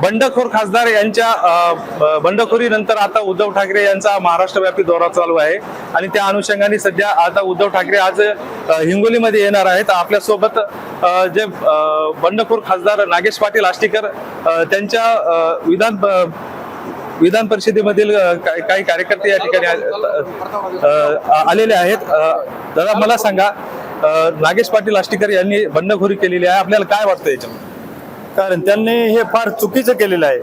बंडखोर खासदार यांच्या बंडखोरीनंतर आता उद्धव ठाकरे यांचा महाराष्ट्रव्यापी दौरा चालू आहे आणि त्या अनुषंगाने सध्या आता उद्धव ठाकरे आज हिंगोलीमध्ये येणार आहेत. आपल्यासोबत जे बंडखोर खासदार नागेश पाटील आष्टीकर त्यांच्या विधान परिषदेमधील काही कार्यकर्ते या ठिकाणी आलेले आहेत. दादा मला सांगा, नागेश पाटील आष्टीकर यांनी बंडखोरी केलेली आहे, आपल्याला काय वाटतं याच्यामध्ये? कारण त्यांनी हे फार चुकीचं केलेलं आहे.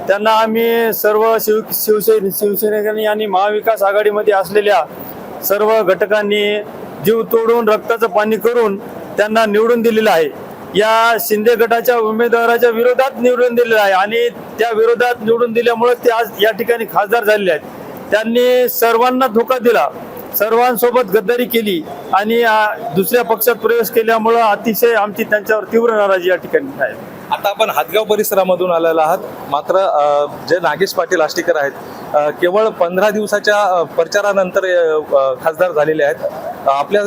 त्यांना आम्ही सर्व शिवसैनिकांनी आणि महाविकास आघाडीमध्ये असलेल्या सर्व घटकांनी जीव तोडून रक्ताचं पाणी करून त्यांना निवडून दिलेलं आहे. या शिंदे गटाच्या उमेदवाराच्या विरोधात निवडून दिलेलं आहे आणि त्या विरोधात निवडून दिल्यामुळे ते आज या ठिकाणी खासदार झालेले आहेत. त्यांनी सर्वांना धोका दिला, सर्वांसोबत गद्दारी केली आणि दुसऱ्या पक्षात प्रवेश केल्यामुळं अतिशय आमची त्यांच्यावर तीव्र नाराजी या ठिकाणी आहे. आता आपण हातगाव परिसरामधून आलेला आहात, मात्र जे नागेश पाटील आष्टीकर आहेत केवळ 15 दिवसाच्या प्रचारानंतर खासदार झालेले आहेत. आपल्या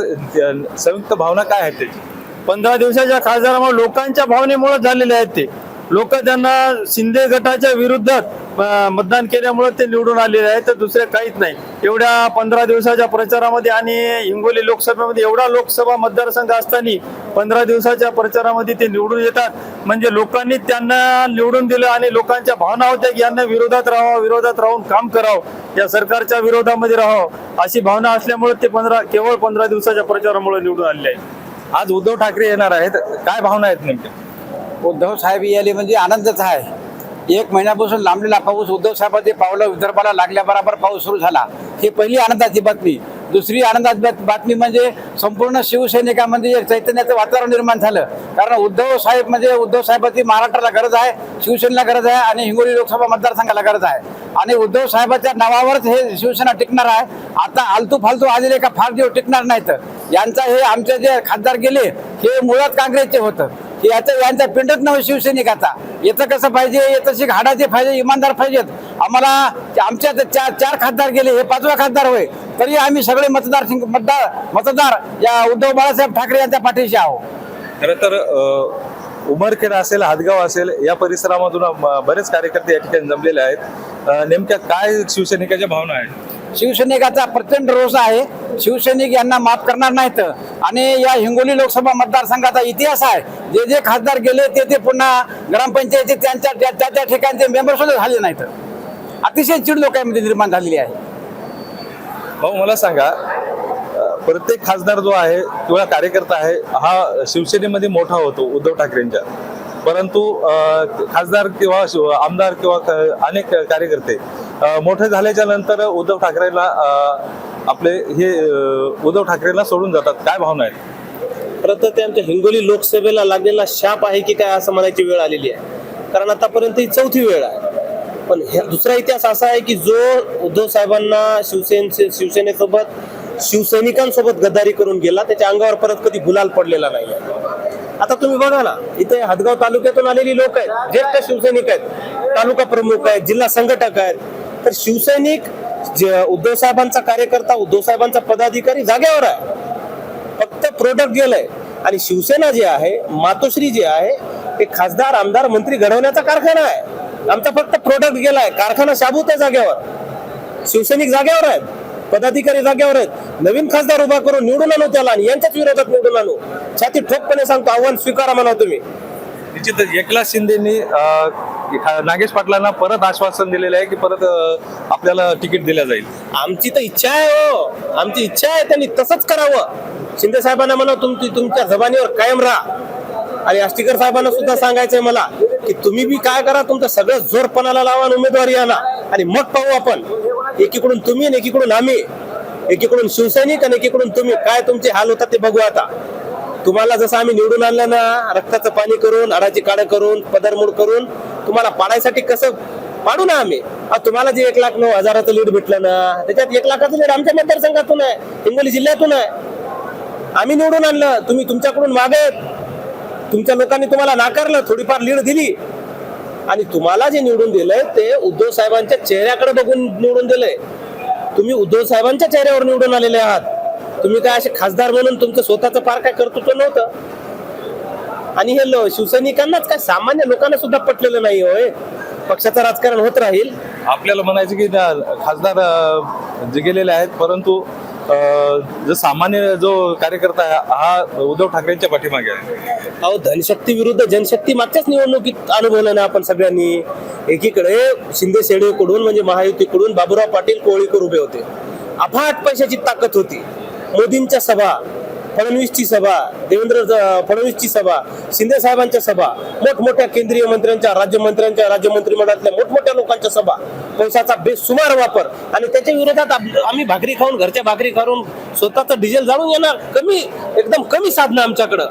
संयुक्त भावना काय आहेत त्याची? 15 दिवसाच्या खासदारामुळे लोकांच्या भावनेमुळे झालेले आहेत. ते लोक त्यांना शिंदे गटाच्या विरुद्धात मतदान केल्यामुळे ते निवडून आलेले आहेत, तर दुसरे काहीच नाही. एवढ्या 15 दिवसाच्या प्रचारामध्ये आणि हिंगोली लोकसभेमध्ये एवढा लोकसभा मतदारसंघ असताना 15 दिवसाच्या प्रचारामध्ये ते निवडून येतात. म्हणजे लोकांनी त्यांना निवडून दिलं आणि लोकांच्या भावना होत्या की यांना विरोधात राहावं, विरोधात राहून काम करावं, या सरकारच्या विरोधामध्ये राहावं अशी भावना असल्यामुळे ते केवळ 15 दिवसाच्या प्रचारामुळे निवडून आलेले आहेत. आज उद्धव ठाकरे येणार आहेत, काय भावना आहेत नेमक्या? उद्धव साहेब यायले म्हणजे आनंदच आहे. 1 महिन्यापासून लांबलेला पाऊस उद्धव साहेबांचे पावलं विदर्भाला लागल्याबरोबर पाऊस सुरू झाला. ही पहिली आनंदाची बातमी. दुसरी आनंदाची बातमी म्हणजे संपूर्ण शिवसैनिकांमध्ये एक चैतन्याचं वातावरण निर्माण झालं. कारण उद्धव साहेब म्हणजे उद्धव साहेबांची महाराष्ट्राला गरज आहे, शिवसेनेला गरज आहे आणि हिंगोली लोकसभा मतदारसंघाला गरज आहे. आणि उद्धव साहेबांच्या नावावरच हे शिवसेना टिकणार आहे. आता आलतू फालतू आलेले का फार दिवस टिकणार नाहीत. यांचा हे आमचे जे खासदार गेले हे मुळात काँग्रेसचे होतं. यांचा पिंडच नव्हे शिवसैनिकाचा. येतं कसं पाहिजे, येतं शिक हाडाचे पाहिजे, इमानदार पाहिजेत. आम्हाला आमच्या चार खासदार गेले, हे 5वा खासदार होय, तरी आम्ही सगळे मतदार या उद्धव बाळासाहेब ठाकरे यांच्या पाठीशी आहोत. खरं तर उमरखेड असेल, हातगाव असेल, या परिसरामधून बरेच कार्यकर्ते या ठिकाणी जमलेले आहेत. नेमक्या काय शिवसैनिकाच्या भावना आहेत? शिवसैनिकाचा प्रचंड रोष आहे. शिवसैनिक यांना माफ करणार नाहीत आणि या हिंगोली लोकसभा मतदारसंघाचा इतिहास आहे. जे जे खासदार गेले ते पुन्हा ग्रामपंचायतीचे त्या ठिकाणचे मेंबर सुद्धा झाले नाहीत. अतिशय चिड लोकांमध्ये निर्माण झालेली आहे. भाऊ मला सांगा, प्रत्येक खासदार जो आहे किंवा कार्यकर्ता आहे हा शिवसेनेमध्ये मोठा होतो उद्धव ठाकरेंच्या, परंतु खासदार किंवा आमदार किंवा अनेक कार्यकर्ते मोठे झाल्याच्या नंतर उद्धव ठाकरेंना सोडून जातात. काय भावना आहेत? खरं तर ते आमच्या हिंगोली लोकसभेला लागलेला शाप आहे की काय असं म्हणायची वेळ आलेली आहे. कारण आतापर्यंत ही 4थी वेळ आहे. पण दुसरा इतिहास असा आहे की जो उद्धव साहेबांना शिवसेनेसोबत शिवसैनिकांसोबत गद्दारी करून गेला, त्याच्या अंगावर परत कधी गुलाल पडलेला नाही. आता तुम्ही बघा ना, इथे हातगाव तालुक्यातून आलेली लोक आहेत, ज्येष्ठ शिवसैनिक आहेत, तालुका प्रमुख आहेत, जिल्हा संघटक आहेत. तर शिवसैनिक उद्धव साहेबांचा कार्यकर्ता, उद्धव साहेबांचा पदाधिकारी जागेवर आहे. फक्त प्रोडक्ट गेलंय. आणि शिवसेना जे आहे, मातोश्री जे आहे, ते खासदार, आमदार, मंत्री घडवण्याचा कारखाना आहे. आमचा फक्त प्रोडक्ट गेलाय, कारखाना शाबूत आहे जागेवर. शिवसैनिक जागेवर आहेत, पदाधिकारी जागेवर आहेत. नवीन खासदार उभा करून निवडून आणू त्याला आणि यांच्याच विरोधात निवडून आणू. छाती ठोकपणे सांगतो, आव्हान स्वीकारा म्हणा तुम्ही. निश्चितच एकनाथ शिंदेनी नागेश पाटलांना परत आश्वासन दिलेलं आहे की परत आपल्याला तिकीट दिलं जाईल. आमची तर इच्छा आहे हो, आमची इच्छा आहे त्यांनी तसंच करावं. शिंदे साहेबांना म्हणा तुमच्या जबानीवर कायम राहा. आणि आष्टीकर साहेबांना सुद्धा सांगायचंय मला की तुम्ही बी काय करा, तुमचं सगळं जोर पणाला लावा, उमेदवारी आणा आणि मग पाहू आपण. एकीकडून तुम्ही आणि एकीकडून आम्ही, एकीकडून शिवसैनिक आणि एकीकडून तुम्ही, काय तुमचे हाल होतात ते बघू. आता तुम्हाला जसं आम्ही निवडून आणलं ना, रक्ताचं पाणी करून, हाडाची काढ करून, पदरमोड करून, तुम्हाला पाडायसाठी कसं पाडू ना आम्ही. तुम्हाला जे 1,09,000चं लीड भेटलं ना, त्याच्यात 1 लाखाचं लीड आमच्या मतदारसंघातून आहे, हिंगोली जिल्ह्यातून आहे. आम्ही निवडून आणलं, तुम्ही तुमच्याकडून मागे, तुमच्या लोकांनी तुम्हाला नाकारलं, थोडीफार लीड दिली आणि तुम्हाला जे निवडून दिलंय ते उद्धव साहेबांच्या चेहऱ्याकडे बघून निवडून दिलंय. तुम्ही उद्धव साहेबांच्या चेहऱ्यावर निवडून आलेले आहात. तुम्ही काय असे खासदार म्हणून तुमचं स्वतःचं फार काय कर्तृत्व नव्हतं. आणि हे शिवसैनिकांनाच काय, सामान्य लोकांना सुद्धा पटलेलं नाही होय. पक्षाचं राजकारण होत राहील. आपल्याला म्हणायचं की खासदार जे गेलेले आहेत, परंतु जो सामान्य जो कार्यकर्ता आहे हा उद्धव ठाकरेंच्या पाठीमागे आहे. अहो, धनशक्ती विरुद्ध जनशक्ती मागच्याच निवडणुकीत अनुभवलं ना आपण सगळ्यांनी. एकीकडे शिंदे सेनेकडून म्हणजे महायुतीकडून बाबूराव पाटील कोळीकर उभे होते. अफाट पैशाची ताकद होती. मोदींच्या सभा, फडणवीसची सभा, देवेंद्र फडणवीसची सभा, शिंदे साहेबांच्या सभा, मोठमोठ्या केंद्रीय मंत्र्यांच्या, राज्यमंत्र्यांच्या, राज्य मंत्रिमंडळातल्या मोठमोठ्या लोकांच्या सभा, पैशाचा बेसुमार वापर आणि त्याच्या विरोधात आम्ही भाकरी खाऊन, घरच्या भाकरी खाऊन स्वतःचं डिझेल जाळून येणार. एकदम कमी साधनं आमच्याकडं.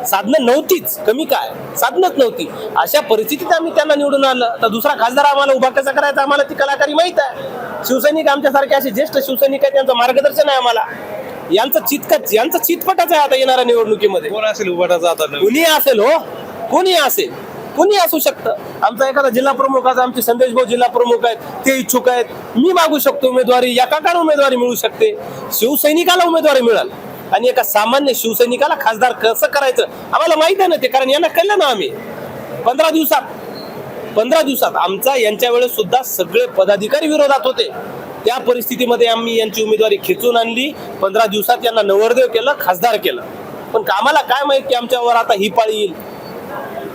साधनं नव्हतीच, कमी काय साधनच नव्हती. अशा परिस्थितीत आम्ही त्यांना निवडून आणलं. तर दुसरा खासदार आम्हाला उभा कसा करायचा आम्हाला ती कलाकारी माहित आहे. शिवसैनिक आमच्यासारखे असे ज्येष्ठ शिवसैनिक आहेत, त्यांचं मार्गदर्शन आहे आम्हाला. यांचं चितपटाच आहे आता येणाऱ्या निवडणुकीमध्ये. कोण असेल उभाटाचा आता नवीन? कुणी असेल हो, कोणी असेल, कोणी असू शकतं. आमचा एखादा जिल्हा प्रमुख, आज आमचे संदेश भाऊ जिल्हा प्रमुख आहेत, ते इच्छुक आहेत. मी मागू शकतो उमेदवारी, एकाकडे उमेदवारी मिळू शकते. शिवसैनिकाला उमेदवारी मिळाल आणि एका सामान्य शिवसैनिकाला खासदार कसं करायचं आम्हाला माहित आहे ना ते, कारण यांना कळलं ना. आम्ही 15 दिवसात आमचा यांच्या वेळेस सुद्धा सगळे पदाधिकारी विरोधात होते. त्या परिस्थितीमध्ये आम्ही यांची उमेदवारी खेचून आणली. 15 दिवसात यांना नवरदेव केलं, खासदार केलं. पण आम्हाला काय माहित की आमच्यावर आता ही पाळी येईल.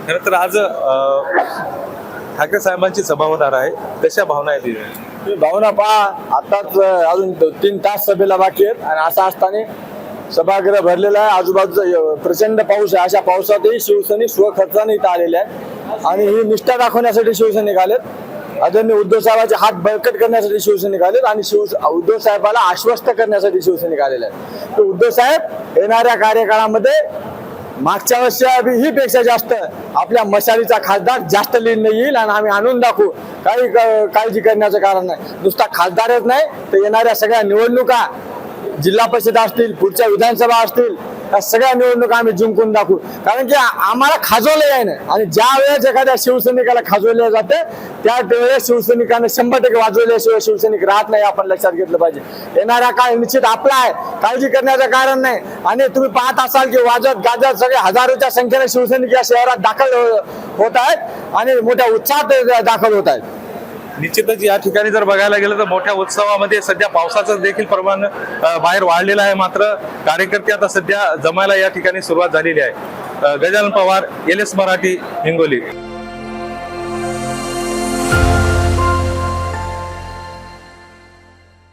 खरं तर आज ठाकरे साहेबांची सभा होणार आहे, कशा भावना आहेत तिथे? भावना पहा, आताच अजून 3 तास सभेला बाकी आहेत आणि असं असताना सभागृह भरलेलं आहे. आजूबाजूचा प्रचंड पाऊस आहे. अशा पावसातही शिवसैनिक स्वखर्चाने इथं आलेले आहेत आणि ही निष्ठा दाखवण्यासाठी शिवसैनिक आलेत. आदरणीय उद्धव साहेबांचे हात बळकट करण्यासाठी शिवसैनिक आलेत आणि उद्धव साहेबाला आश्वस्त करण्यासाठी शिवसैनिक आलेले आहेत. तर उद्धव साहेब येणाऱ्या कार्यकाळामध्ये मागच्या वर्षी ही पेक्षा जास्त आपल्या मशालीचा खासदार जास्त लीड येईल आणि आम्ही आणून दाखवू. काही काळजी करण्याचं कारण नाही. नुसता खासदारच नाही तर येणाऱ्या सगळ्या निवडणुका, जिल्हा परिषद असतील, पुढच्या विधानसभा असतील, या सगळ्या निवडणुका आम्ही जिंकून दाखवू. कारण की आम्हाला खाजवलं आहे ना. आणि ज्या वेळेस एखाद्या शिवसैनिकाला खाजवले जाते त्या वेळेस शिवसैनिकांना 100% वाजवल्याशिवाय शिवसैनिक राहत नाही. आपण लक्षात घेतलं पाहिजे. येणारा काळ निश्चित आपला आहे, काळजी करण्याचं कारण नाही. आणि तुम्ही पाहत असाल की वाजत गाजत सगळे हजारोच्या संख्येने शिवसैनिक या शहरात दाखल होत आहेत आणि मोठ्या उत्साहात दाखल होत आहेत. निश्चितच या ठिकाणी जर बघायला गेलं तर मोठ्या उत्सवामध्ये सध्या पावसाचं देखील प्रमाण बाहेर वाढलेलं आहे. मात्र कार्यकर्ते आता सध्या जमायला या ठिकाणी सुरुवात झालेली आहे. गजानन पवार, LS मराठी, हिंगोली.